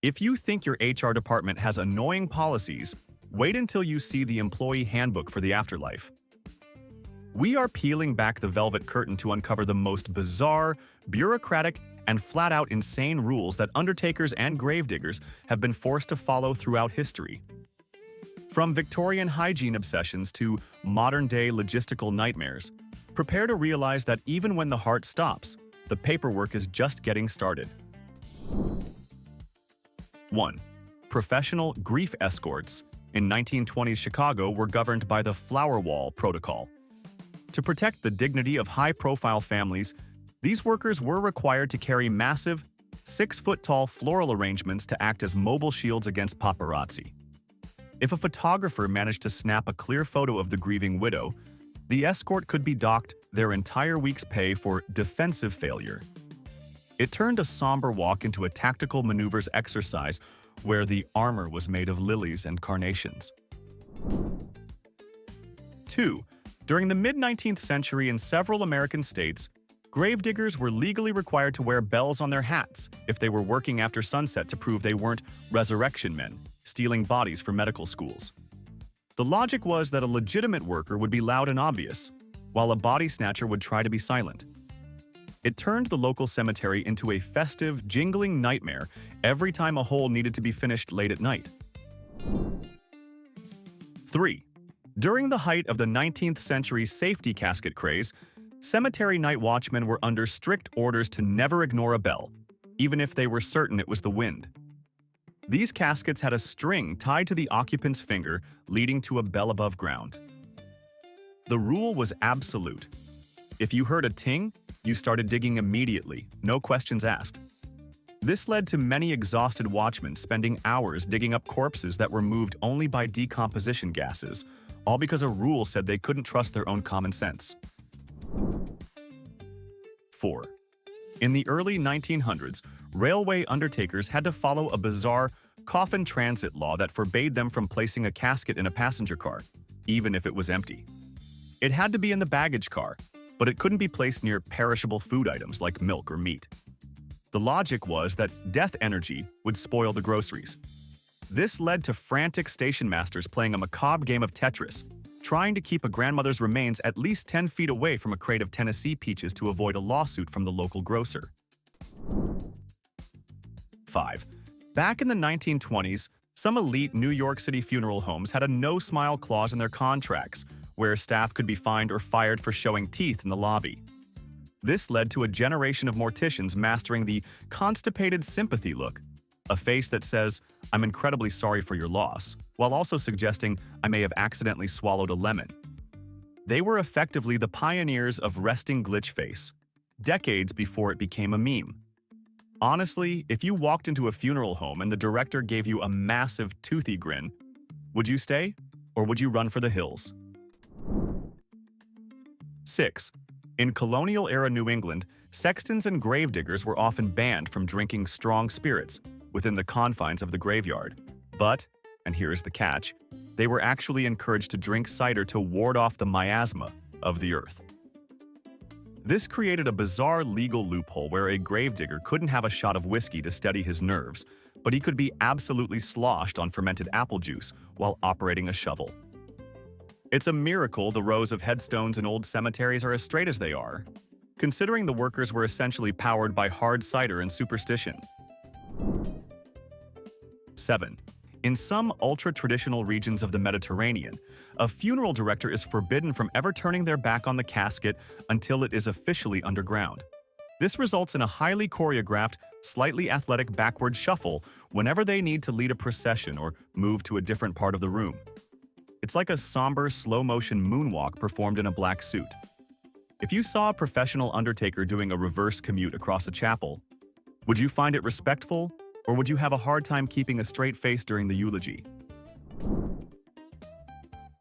If you think your HR department has annoying policies, wait until you see the employee handbook for the afterlife. We are peeling back the velvet curtain to uncover the most bizarre, bureaucratic, and flat-out insane rules that undertakers and gravediggers have been forced to follow throughout history. From Victorian hygiene obsessions to modern-day logistical nightmares, prepare to realize that even when the heart stops, the paperwork is just getting started. 1. Professional grief escorts in 1920s Chicago were governed by the Flower Wall Protocol. To protect the dignity of high-profile families, these workers were required to carry massive, 6-foot-tall floral arrangements to act as mobile shields against paparazzi. If a photographer managed to snap a clear photo of the grieving widow, the escort could be docked their entire week's pay for defensive failure. It turned a somber walk into a tactical maneuvers exercise where the armor was made of lilies and carnations. 2. During the mid-19th century in several American states, gravediggers were legally required to wear bells on their hats if they were working after sunset to prove they weren't resurrection men, stealing bodies for medical schools. The logic was that a legitimate worker would be loud and obvious, while a body snatcher would try to be silent. It turned the local cemetery into a festive, jingling nightmare every time a hole needed to be finished late at night. 3. During the height of the 19th century safety casket craze, cemetery night watchmen were under strict orders to never ignore a bell, even if they were certain it was the wind. These caskets had a string tied to the occupant's finger, leading to a bell above ground. The rule was absolute. If you heard a ting, you started digging immediately, no questions asked. This led to many exhausted watchmen spending hours digging up corpses that were moved only by decomposition gases, all because a rule said they couldn't trust their own common sense. 4. In the early 1900s, railway undertakers had to follow a bizarre coffin transit law that forbade them from placing a casket in a passenger car, even if it was empty. It had to be in the baggage car, but it couldn't be placed near perishable food items like milk or meat. The logic was that death energy would spoil the groceries. This led to frantic station masters playing a macabre game of Tetris, trying to keep a grandmother's remains at least 10 feet away from a crate of Tennessee peaches to avoid a lawsuit from the local grocer. 5. Back in the 1920s, some elite New York City funeral homes had a no-smile clause in their contracts, where staff could be fined or fired for showing teeth in the lobby. This led to a generation of morticians mastering the constipated sympathy look, a face that says, "I'm incredibly sorry for your loss," while also suggesting I may have accidentally swallowed a lemon. They were effectively the pioneers of resting glitch face, decades before it became a meme. Honestly, if you walked into a funeral home and the director gave you a massive toothy grin, would you stay, or would you run for the hills? 6. In colonial-era New England, sextons and gravediggers were often banned from drinking strong spirits within the confines of the graveyard. But, and here is the catch, they were actually encouraged to drink cider to ward off the miasma of the earth. This created a bizarre legal loophole where a gravedigger couldn't have a shot of whiskey to steady his nerves, but he could be absolutely sloshed on fermented apple juice while operating a shovel. It's a miracle the rows of headstones in old cemeteries are as straight as they are, considering the workers were essentially powered by hard cider and superstition. 7. In some ultra-traditional regions of the Mediterranean, a funeral director is forbidden from ever turning their back on the casket until it is officially underground. This results in a highly choreographed, slightly athletic backward shuffle whenever they need to lead a procession or move to a different part of the room. It's like a somber, slow-motion moonwalk performed in a black suit. If you saw a professional undertaker doing a reverse commute across a chapel, would you find it respectful, or would you have a hard time keeping a straight face during the eulogy?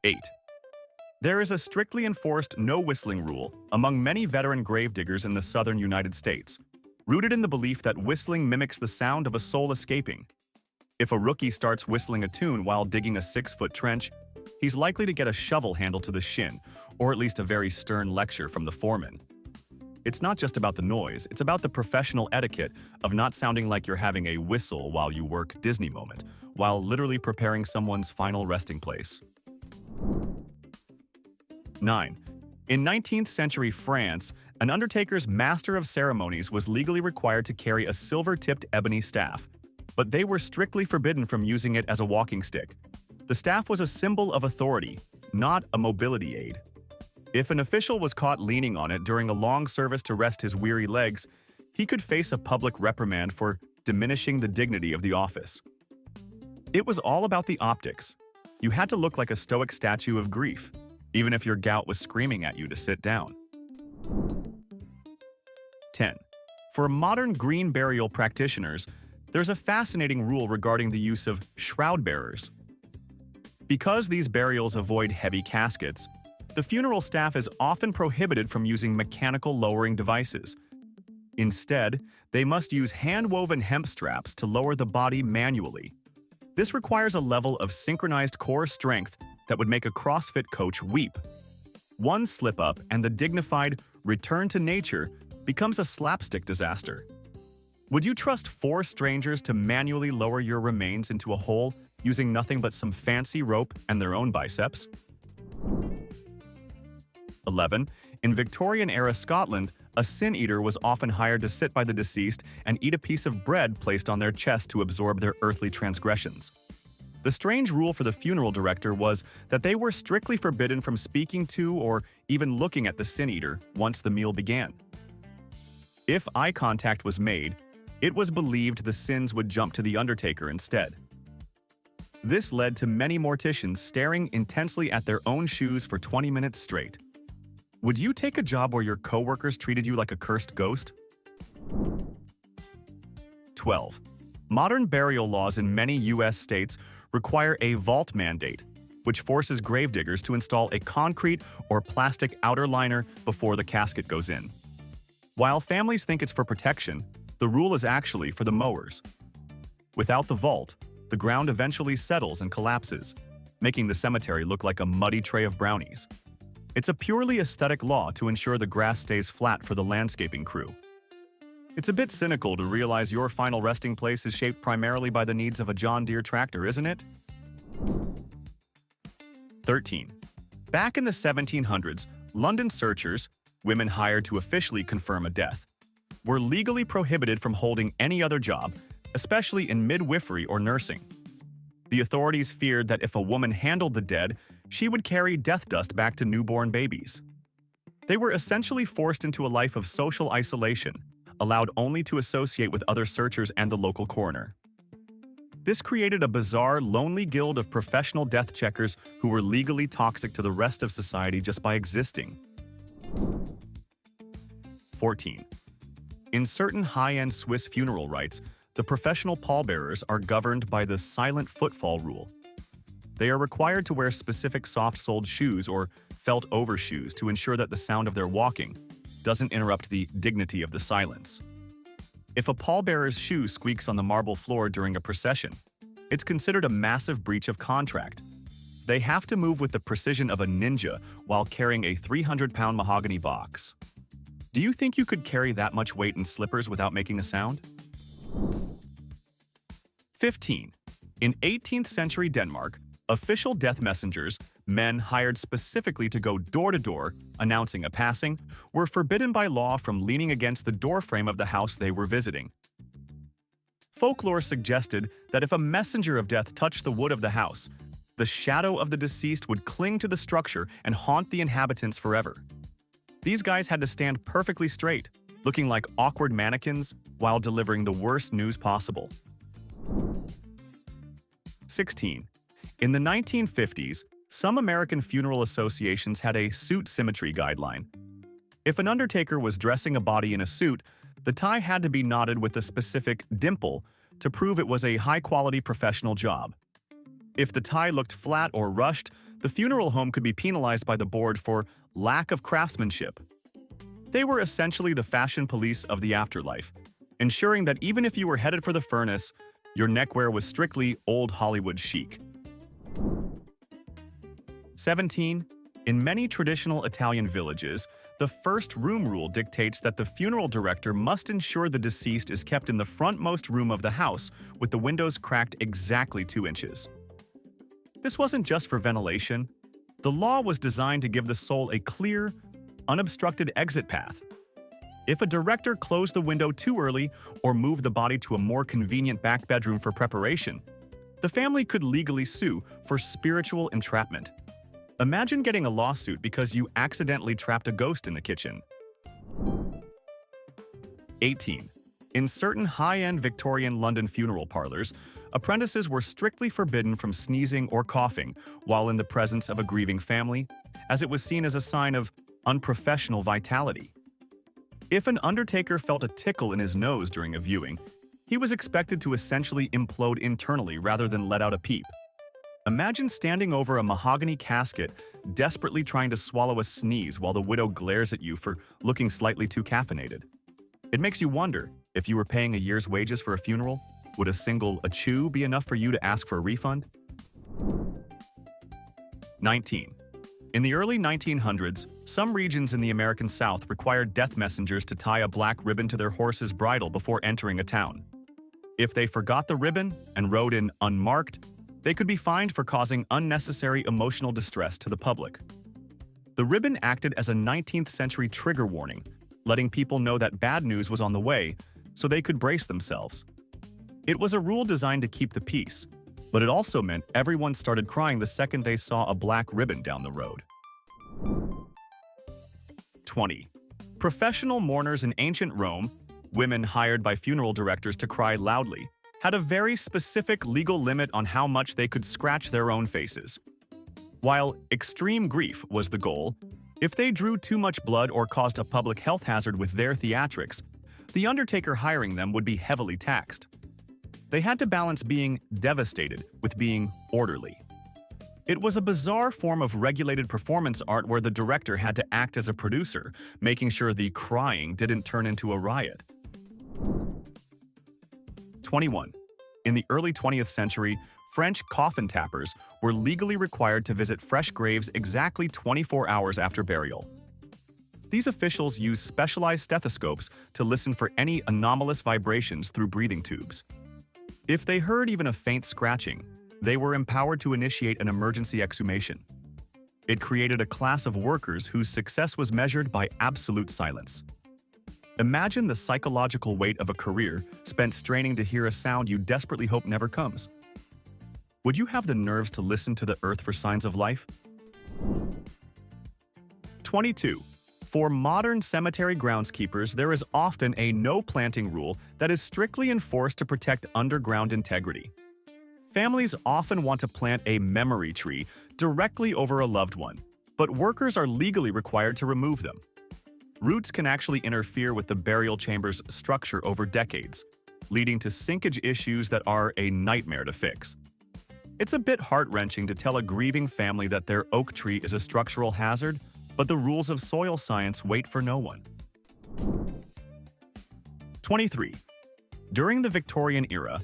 8. There is a strictly enforced no-whistling rule among many veteran gravediggers in the southern United States, rooted in the belief that whistling mimics the sound of a soul escaping. If a rookie starts whistling a tune while digging a 6-foot trench, he's likely to get a shovel handle to the shin, or at least a very stern lecture from the foreman. It's not just about the noise, it's about the professional etiquette of not sounding like you're having a whistle while you work Disney moment, while literally preparing someone's final resting place. 9. In 19th century France, an undertaker's master of ceremonies was legally required to carry a silver-tipped ebony staff, but they were strictly forbidden from using it as a walking stick. The staff was a symbol of authority, not a mobility aid. If an official was caught leaning on it during a long service to rest his weary legs, he could face a public reprimand for diminishing the dignity of the office. It was all about the optics. You had to look like a stoic statue of grief, even if your gout was screaming at you to sit down. 10. For modern green burial practitioners, there's a fascinating rule regarding the use of shroud bearers. Because these burials avoid heavy caskets, the funeral staff is often prohibited from using mechanical lowering devices. Instead, they must use hand-woven hemp straps to lower the body manually. This requires a level of synchronized core strength that would make a CrossFit coach weep. One slip-up and the dignified return to nature becomes a slapstick disaster. Would you trust 4 strangers to manually lower your remains into a hole using nothing but some fancy rope and their own biceps? 11. In Victorian-era Scotland, a sin-eater was often hired to sit by the deceased and eat a piece of bread placed on their chest to absorb their earthly transgressions. The strange rule for the funeral director was that they were strictly forbidden from speaking to or even looking at the sin-eater once the meal began. If eye contact was made, it was believed the sins would jump to the undertaker instead. This led to many morticians staring intensely at their own shoes for 20 minutes straight. Would you take a job where your coworkers treated you like a cursed ghost? 12. Modern burial laws in many U.S. states require a vault mandate, which forces gravediggers to install a concrete or plastic outer liner before the casket goes in. While families think it's for protection, the rule is actually for the mowers. Without the vault, the ground eventually settles and collapses, making the cemetery look like a muddy tray of brownies. It's a purely aesthetic law to ensure the grass stays flat for the landscaping crew. It's a bit cynical to realize your final resting place is shaped primarily by the needs of a John Deere tractor, isn't it? 13. Back in the 1700s, London searchers, women hired to officially confirm a death, were legally prohibited from holding any other job, especially in midwifery or nursing. The authorities feared that if a woman handled the dead, she would carry death dust back to newborn babies. They were essentially forced into a life of social isolation, allowed only to associate with other searchers and the local coroner. This created a bizarre, lonely guild of professional death checkers who were legally toxic to the rest of society just by existing. 14. In certain high-end Swiss funeral rites, the professional pallbearers are governed by the silent footfall rule. They are required to wear specific soft-soled shoes or felt overshoes to ensure that the sound of their walking doesn't interrupt the dignity of the silence. If a pallbearer's shoe squeaks on the marble floor during a procession, it's considered a massive breach of contract. They have to move with the precision of a ninja while carrying a 300-pound mahogany box. Do you think you could carry that much weight in slippers without making a sound? 15. In 18th century Denmark, official death messengers, men hired specifically to go door to door, announcing a passing, were forbidden by law from leaning against the doorframe of the house they were visiting. Folklore suggested that if a messenger of death touched the wood of the house, the shadow of the deceased would cling to the structure and haunt the inhabitants forever. These guys had to stand perfectly straight, looking like awkward mannequins while delivering the worst news possible. 16. In the 1950s, some American funeral associations had a suit symmetry guideline. If an undertaker was dressing a body in a suit, the tie had to be knotted with a specific dimple to prove it was a high-quality professional job. If the tie looked flat or rushed, the funeral home could be penalized by the board for lack of craftsmanship. They were essentially the fashion police of the afterlife, ensuring that even if you were headed for the furnace, your neckwear was strictly old Hollywood chic. 17. In many traditional Italian villages, The first room rule dictates that the funeral director must ensure the deceased is kept in the frontmost room of the house, with the windows cracked exactly 2 inches. This wasn't just for ventilation. The law was designed to give the soul a clear, unobstructed exit path. If a director closed the window too early or moved the body to a more convenient back bedroom for preparation, the family could legally sue for spiritual entrapment. Imagine getting a lawsuit because you accidentally trapped a ghost in the kitchen. 18. In certain high-end Victorian London funeral parlors, apprentices were strictly forbidden from sneezing or coughing while in the presence of a grieving family, as it was seen as a sign of unprofessional vitality. If an undertaker felt a tickle in his nose during a viewing, he was expected to essentially implode internally rather than let out a peep. Imagine standing over a mahogany casket, desperately trying to swallow a sneeze while the widow glares at you for looking slightly too caffeinated. It makes you wonder, if you were paying a year's wages for a funeral, would a single achoo be enough for you to ask for a refund? 19. In the early 1900s, some regions in the American South required death messengers to tie a black ribbon to their horse's bridle before entering a town. If they forgot the ribbon and rode in unmarked, they could be fined for causing unnecessary emotional distress to the public. The ribbon acted as a 19th century trigger warning, letting people know that bad news was on the way, so they could brace themselves. It was a rule designed to keep the peace, but it also meant everyone started crying the second they saw a black ribbon down the road. 20. Professional mourners in ancient Rome, women hired by funeral directors to cry loudly, had a very specific legal limit on how much they could scratch their own faces. While extreme grief was the goal, if they drew too much blood or caused a public health hazard with their theatrics, the undertaker hiring them would be heavily taxed. They had to balance being devastated with being orderly. It was a bizarre form of regulated performance art where the director had to act as a producer, making sure the crying didn't turn into a riot. 21. In the early 20th century, French coffin tappers were legally required to visit fresh graves exactly 24 hours after burial. These officials used specialized stethoscopes to listen for any anomalous vibrations through breathing tubes. If they heard even a faint scratching, they were empowered to initiate an emergency exhumation. It created a class of workers whose success was measured by absolute silence. Imagine the psychological weight of a career spent straining to hear a sound you desperately hope never comes. Would you have the nerves to listen to the earth for signs of life? 22. For modern cemetery groundskeepers, there is often a no-planting rule that is strictly enforced to protect underground integrity. Families often want to plant a memory tree directly over a loved one, but workers are legally required to remove them. Roots can actually interfere with the burial chamber's structure over decades, leading to sinkage issues that are a nightmare to fix. It's a bit heart-wrenching to tell a grieving family that their oak tree is a structural hazard, but the rules of soil science wait for no one. 23. During the Victorian era,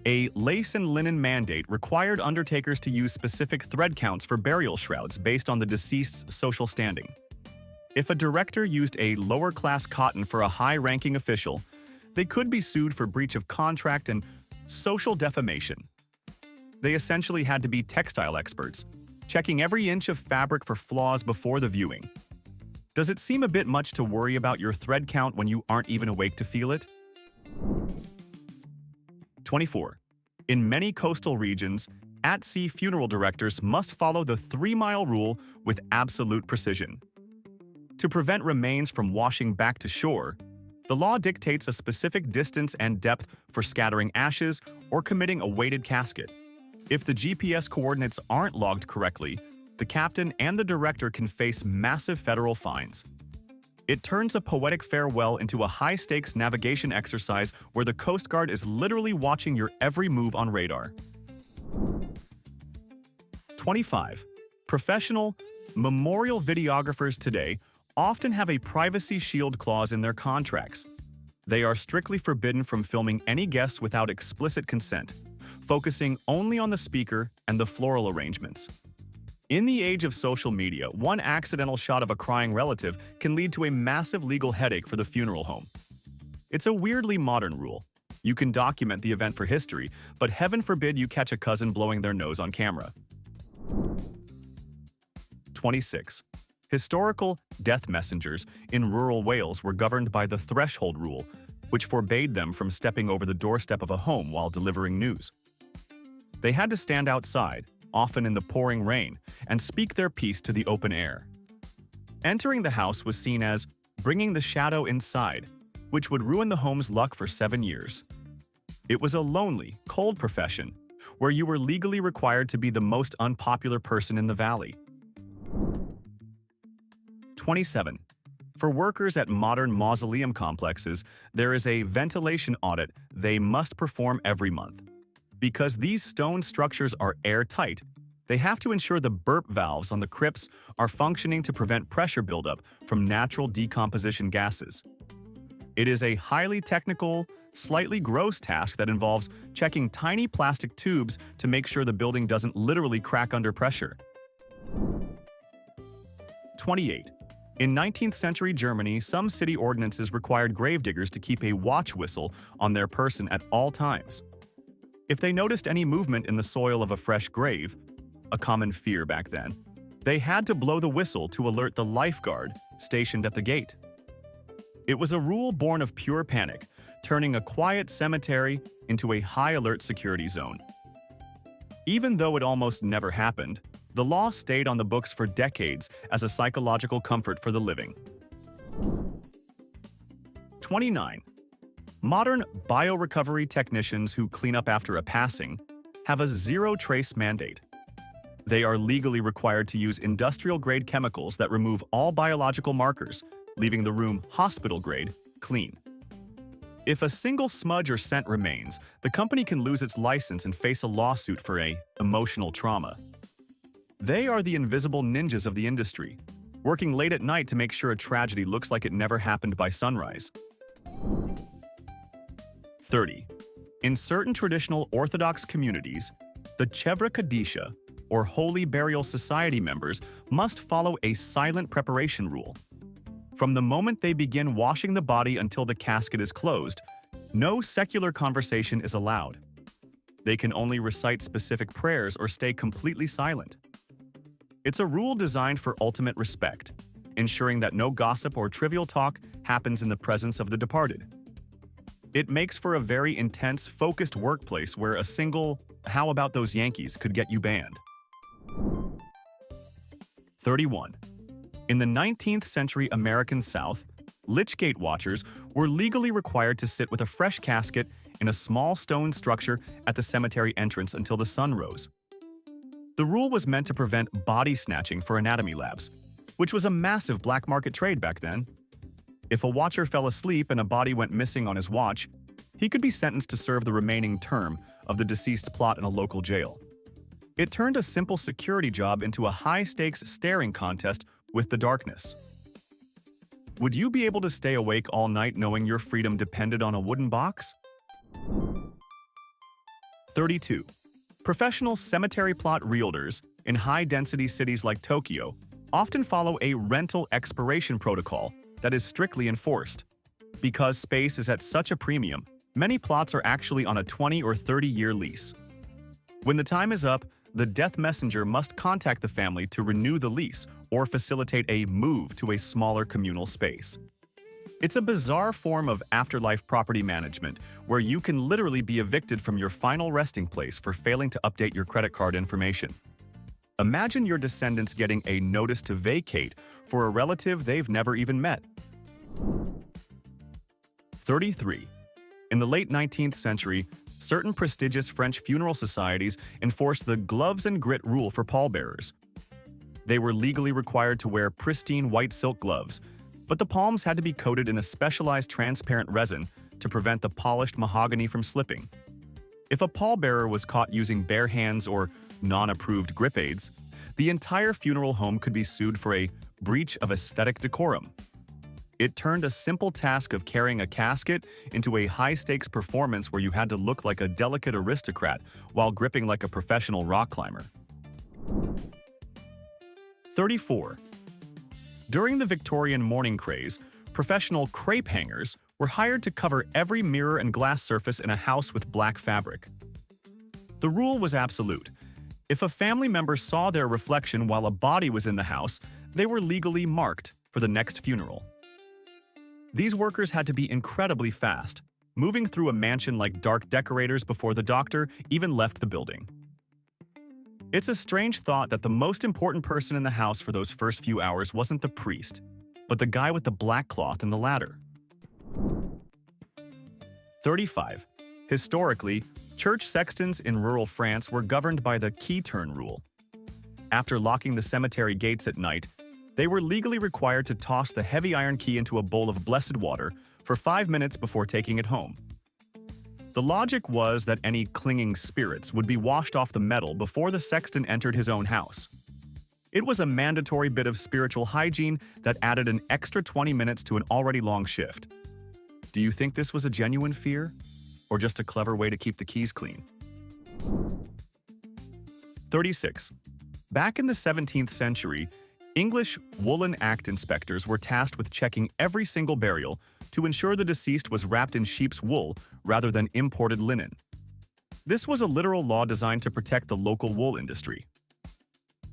a lace and linen mandate required undertakers to use specific thread counts for burial shrouds based on the deceased's social standing. If a director used a lower-class cotton for a high-ranking official, they could be sued for breach of contract and social defamation. They essentially had to be textile experts, checking every inch of fabric for flaws before the viewing. Does it seem a bit much to worry about your thread count when you aren't even awake to feel it? 24. In many coastal regions, at-sea funeral directors must follow the 3-mile rule with absolute precision. To prevent remains from washing back to shore, the law dictates a specific distance and depth for scattering ashes or committing a weighted casket. If the GPS coordinates aren't logged correctly, the captain and the director can face massive federal fines. It turns a poetic farewell into a high-stakes navigation exercise where the Coast Guard is literally watching your every move on radar. 25. Professional memorial videographers today often have a privacy shield clause in their contracts. They are strictly forbidden from filming any guests without explicit consent, focusing only on the speaker and the floral arrangements. In the age of social media, one accidental shot of a crying relative can lead to a massive legal headache for the funeral home. It's a weirdly modern rule. You can document the event for history, but heaven forbid you catch a cousin blowing their nose on camera. 26. Historical death messengers in rural Wales were governed by the threshold rule, which forbade them from stepping over the doorstep of a home while delivering news. They had to stand outside, often in the pouring rain, and speak their piece to the open air. Entering the house was seen as bringing the shadow inside, which would ruin the home's luck for 7 years. It was a lonely, cold profession, where you were legally required to be the most unpopular person in the valley. 27. For workers at modern mausoleum complexes, there is a ventilation audit they must perform every month. Because these stone structures are airtight, they have to ensure the burp valves on the crypts are functioning to prevent pressure buildup from natural decomposition gases. It is a highly technical, slightly gross task that involves checking tiny plastic tubes to make sure the building doesn't literally crack under pressure. 28. In 19th century Germany, some city ordinances required gravediggers to keep a watch whistle on their person at all times. If they noticed any movement in the soil of a fresh grave, a common fear back then, they had to blow the whistle to alert the lifeguard stationed at the gate. It was a rule born of pure panic, turning a quiet cemetery into a high-alert security zone. Even though it almost never happened, the law stayed on the books for decades as a psychological comfort for the living. 29. Modern biorecovery technicians who clean up after a passing have a zero-trace mandate. They are legally required to use industrial-grade chemicals that remove all biological markers, leaving the room hospital-grade clean. If a single smudge or scent remains, the company can lose its license and face a lawsuit for emotional trauma. They are the invisible ninjas of the industry, working late at night to make sure a tragedy looks like it never happened by sunrise. 30. In certain traditional Orthodox communities, the Chevra Kadisha, or Holy Burial Society members, must follow a silent preparation rule. From the moment they begin washing the body until the casket is closed, no secular conversation is allowed. They can only recite specific prayers or stay completely silent. It's a rule designed for ultimate respect, ensuring that no gossip or trivial talk happens in the presence of the departed. It makes for a very intense, focused workplace where a single "how about those Yankees" could get you banned. 31. In the 19th century American South, Lichgate watchers were legally required to sit with a fresh casket in a small stone structure at the cemetery entrance until the sun rose. The rule was meant to prevent body snatching for anatomy labs, which was a massive black market trade back then. If a watcher fell asleep and a body went missing on his watch, he could be sentenced to serve the remaining term of the deceased's plot in a local jail. It turned a simple security job into a high-stakes staring contest with the darkness. Would you be able to stay awake all night knowing your freedom depended on a wooden box? 32. Professional cemetery plot realtors in high-density cities like Tokyo often follow a rental expiration protocol that is strictly enforced. Because space is at such a premium, many plots are actually on a 20 or 30-year lease. When the time is up, the death messenger must contact the family to renew the lease or facilitate a move to a smaller communal space. It's a bizarre form of afterlife property management where you can literally be evicted from your final resting place for failing to update your credit card information. Imagine your descendants getting a notice to vacate for a relative they've never even met. 33. In the late 19th century, certain prestigious French funeral societies enforced the gloves and grit rule for pallbearers. They were legally required to wear pristine white silk gloves, but the palms had to be coated in a specialized transparent resin to prevent the polished mahogany from slipping. If a pallbearer was caught using bare hands or non-approved grip aids, the entire funeral home could be sued for a breach of aesthetic decorum. It turned a simple task of carrying a casket into a high-stakes performance where you had to look like a delicate aristocrat while gripping like a professional rock climber. 34. During the Victorian mourning craze, professional crepe hangers were hired to cover every mirror and glass surface in a house with black fabric. The rule was absolute. If a family member saw their reflection while a body was in the house, they were legally marked for the next funeral. These workers had to be incredibly fast, moving through a mansion like dark decorators before the doctor even left the building. It's a strange thought that the most important person in the house for those first few hours wasn't the priest, but the guy with the black cloth and the ladder. 35. Historically, church sextons in rural France were governed by the key turn rule. After locking the cemetery gates at night, they were legally required to toss the heavy iron key into a bowl of blessed water for 5 minutes before taking it home. The logic was that any clinging spirits would be washed off the metal before the sexton entered his own house. It was a mandatory bit of spiritual hygiene that added an extra 20 minutes to an already long shift. Do you think this was a genuine fear, or just a clever way to keep the keys clean? 36. Back in the 17th century, English Woolen Act inspectors were tasked with checking every single burial to ensure the deceased was wrapped in sheep's wool rather than imported linen. This was a literal law designed to protect the local wool industry.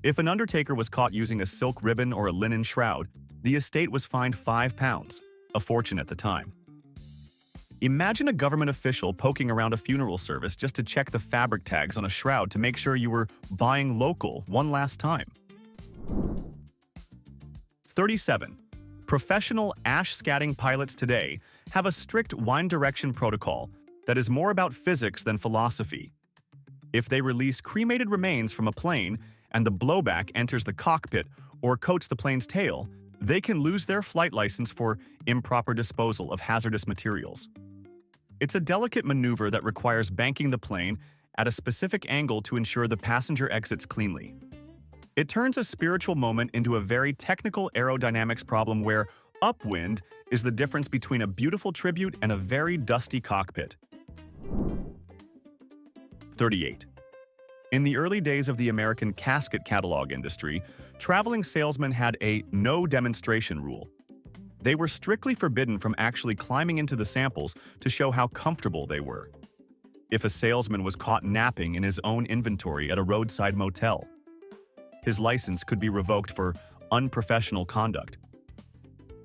If an undertaker was caught using a silk ribbon or a linen shroud, the estate was fined £5, a fortune at the time. Imagine a government official poking around a funeral service just to check the fabric tags on a shroud to make sure you were buying local one last time. 37. Professional ash-scatting pilots today have a strict wind direction protocol that is more about physics than philosophy. If they release cremated remains from a plane and the blowback enters the cockpit or coats the plane's tail, they can lose their flight license for improper disposal of hazardous materials. It's a delicate maneuver that requires banking the plane at a specific angle to ensure the passenger exits cleanly. It turns a spiritual moment into a very technical aerodynamics problem where upwind is the difference between a beautiful tribute and a very dusty cockpit. 38. In the early days of the American casket catalog industry, traveling salesmen had a no demonstration rule. They were strictly forbidden from actually climbing into the samples to show how comfortable they were. If a salesman was caught napping in his own inventory at a roadside motel, his license could be revoked for unprofessional conduct.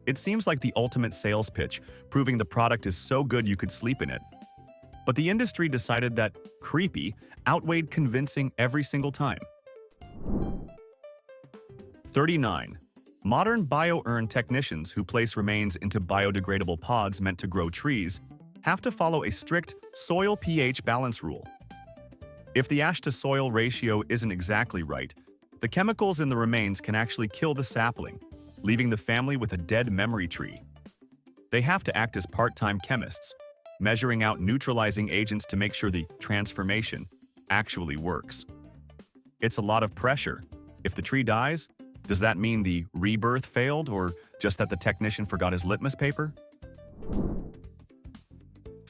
It seems like the ultimate sales pitch, proving the product is so good you could sleep in it. But the industry decided that creepy outweighed convincing every single time. 39. Modern bio-urn technicians who place remains into biodegradable pods meant to grow trees have to follow a strict soil pH balance rule. If the ash-to-soil ratio isn't exactly right, the chemicals in the remains can actually kill the sapling, leaving the family with a dead memory tree. They have to act as part-time chemists, measuring out neutralizing agents to make sure the transformation actually works. It's a lot of pressure. If the tree dies, does that mean the rebirth failed or just that the technician forgot his litmus paper?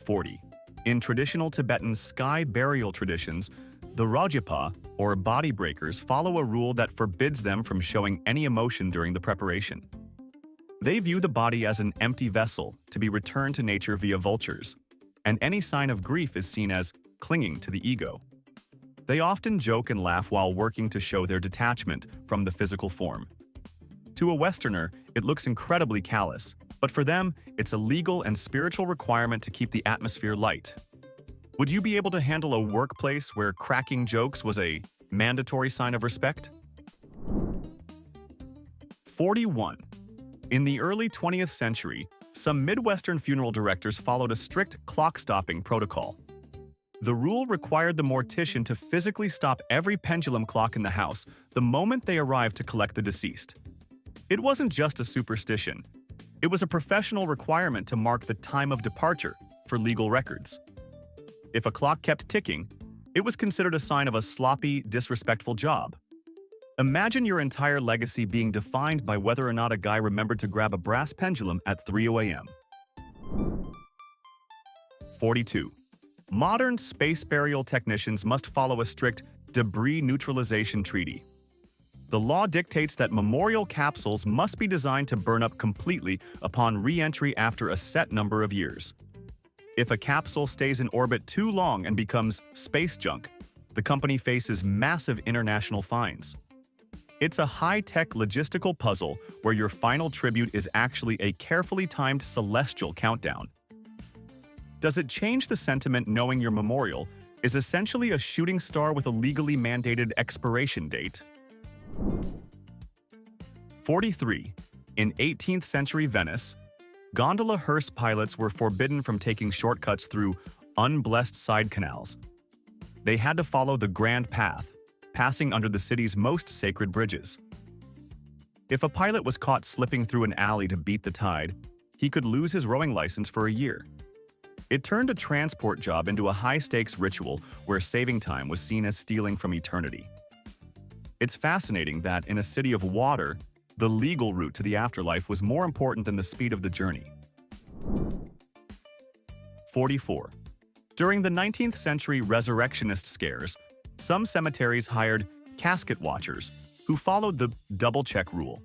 40. In traditional Tibetan sky burial traditions, the Rajapa, or body breakers, follow a rule that forbids them from showing any emotion during the preparation. They view the body as an empty vessel to be returned to nature via vultures, and any sign of grief is seen as clinging to the ego. They often joke and laugh while working to show their detachment from the physical form. To a Westerner, it looks incredibly callous, but for them, it's a legal and spiritual requirement to keep the atmosphere light. Would you be able to handle a workplace where cracking jokes was a mandatory sign of respect? 41. In the early 20th century, some Midwestern funeral directors followed a strict clock-stopping protocol. The rule required the mortician to physically stop every pendulum clock in the house the moment they arrived to collect the deceased. It wasn't just a superstition. It was a professional requirement to mark the time of departure for legal records. If a clock kept ticking, it was considered a sign of a sloppy, disrespectful job. Imagine your entire legacy being defined by whether or not a guy remembered to grab a brass pendulum at 3 a.m. 42. Modern space burial technicians must follow a strict debris neutralization treaty. The law dictates that memorial capsules must be designed to burn up completely upon re-entry after a set number of years. If a capsule stays in orbit too long and becomes space junk, the company faces massive international fines. It's a high-tech logistical puzzle where your final tribute is actually a carefully timed celestial countdown. Does it change the sentiment knowing your memorial is essentially a shooting star with a legally mandated expiration date? 43. In 18th century Venice, gondola hearse pilots were forbidden from taking shortcuts through unblessed side canals. They had to follow the Grand Path, passing under the city's most sacred bridges. If a pilot was caught slipping through an alley to beat the tide, he could lose his rowing license for a year. It turned a transport job into a high-stakes ritual where saving time was seen as stealing from eternity. It's fascinating that in a city of water, the legal route to the afterlife was more important than the speed of the journey. 44. During the 19th century resurrectionist scares, some cemeteries hired casket watchers who followed the double-check rule.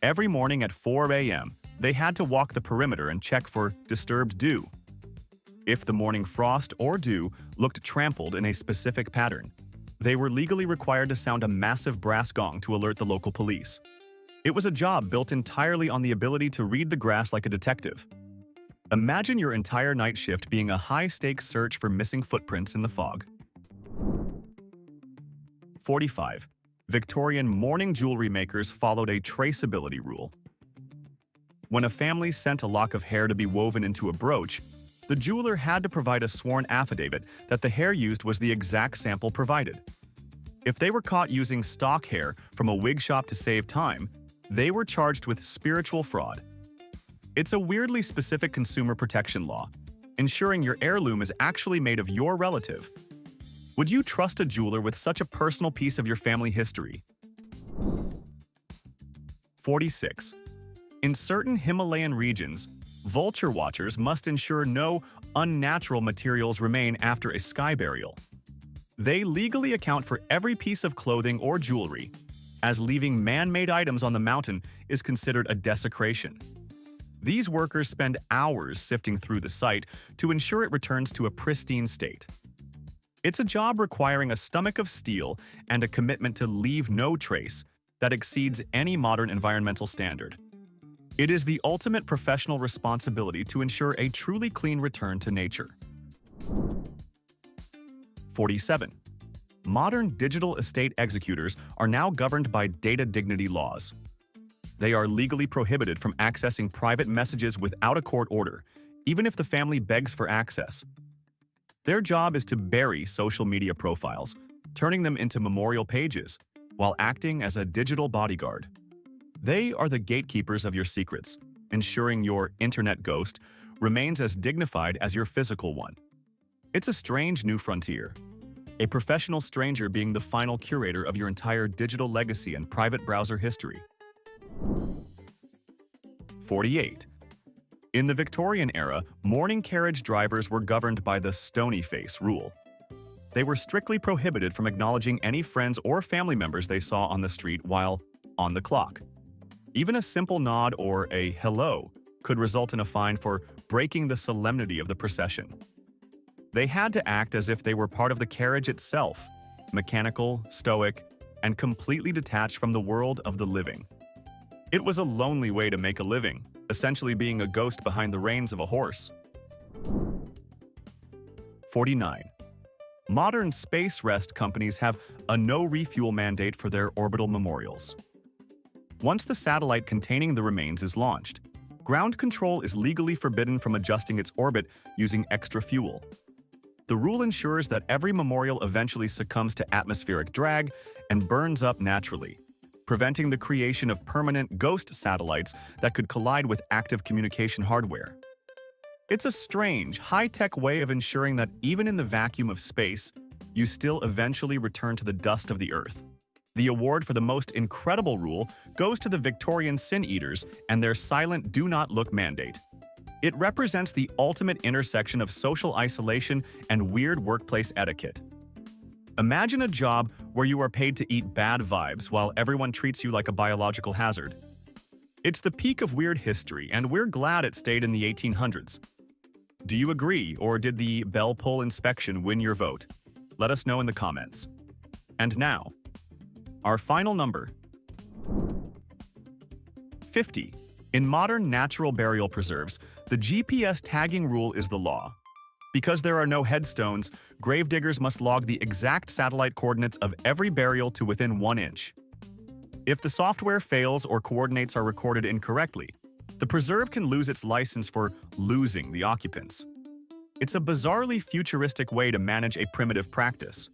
Every morning at 4 a.m., they had to walk the perimeter and check for disturbed dew. If the morning frost or dew looked trampled in a specific pattern, they were legally required to sound a massive brass gong to alert the local police. It was a job built entirely on the ability to read the grass like a detective. Imagine your entire night shift being a high-stakes search for missing footprints in the fog. 45. Victorian mourning jewelry makers followed a traceability rule. When a family sent a lock of hair to be woven into a brooch, the jeweler had to provide a sworn affidavit that the hair used was the exact sample provided. If they were caught using stock hair from a wig shop to save time, they were charged with spiritual fraud. It's a weirdly specific consumer protection law, ensuring your heirloom is actually made of your relative. Would you trust a jeweler with such a personal piece of your family history? 46. In certain Himalayan regions, vulture watchers must ensure no unnatural materials remain after a sky burial. They legally account for every piece of clothing or jewelry, as leaving man-made items on the mountain is considered a desecration. These workers spend hours sifting through the site to ensure it returns to a pristine state. It's a job requiring a stomach of steel and a commitment to leave no trace that exceeds any modern environmental standard. It is the ultimate professional responsibility to ensure a truly clean return to nature. 47. Modern digital estate executors are now governed by data dignity laws. They are legally prohibited from accessing private messages without a court order, even if the family begs for access. Their job is to bury social media profiles, turning them into memorial pages, while acting as a digital bodyguard. They are the gatekeepers of your secrets, ensuring your internet ghost remains as dignified as your physical one. It's a strange new frontier, a professional stranger being the final curator of your entire digital legacy and private browser history. 48. In the Victorian era, mourning carriage drivers were governed by the stony face rule. They were strictly prohibited from acknowledging any friends or family members they saw on the street while on the clock. Even a simple nod or a hello could result in a fine for breaking the solemnity of the procession. They had to act as if they were part of the carriage itself, mechanical, stoic, and completely detached from the world of the living. It was a lonely way to make a living, essentially being a ghost behind the reins of a horse. 49. Modern space rest companies have a no-refuel mandate for their orbital memorials. Once the satellite containing the remains is launched, ground control is legally forbidden from adjusting its orbit using extra fuel. The rule ensures that every memorial eventually succumbs to atmospheric drag and burns up naturally, preventing the creation of permanent ghost satellites that could collide with active communication hardware. It's a strange, high-tech way of ensuring that even in the vacuum of space, you still eventually return to the dust of the Earth. The award for the most incredible rule goes to the Victorian Sin Eaters and their silent do not look mandate. It represents the ultimate intersection of social isolation and weird workplace etiquette. Imagine a job where you are paid to eat bad vibes while everyone treats you like a biological hazard. It's the peak of weird history, and we're glad it stayed in the 1800s. Do you agree, or did the bell pull inspection win your vote? Let us know in the comments. And now, our final number. 50. In modern natural burial preserves, the GPS tagging rule is the law. Because there are no headstones, gravediggers must log the exact satellite coordinates of every burial to within 1 inch. If the software fails or coordinates are recorded incorrectly, the preserve can lose its license for losing the occupants. It's a bizarrely futuristic way to manage a primitive practice.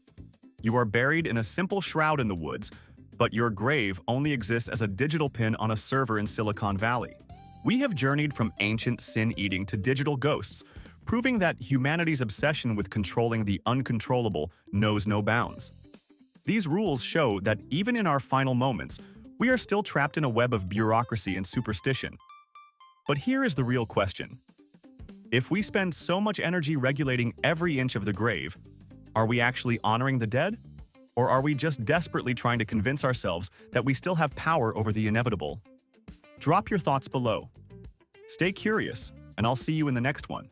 You are buried in a simple shroud in the woods, but your grave only exists as a digital pin on a server in Silicon Valley. We have journeyed from ancient sin-eating to digital ghosts, proving that humanity's obsession with controlling the uncontrollable knows no bounds. These rules show that even in our final moments, we are still trapped in a web of bureaucracy and superstition. But here is the real question. If we spend so much energy regulating every inch of the grave, are we actually honoring the dead? Or are we just desperately trying to convince ourselves that we still have power over the inevitable? Drop your thoughts below. Stay curious, and I'll see you in the next one.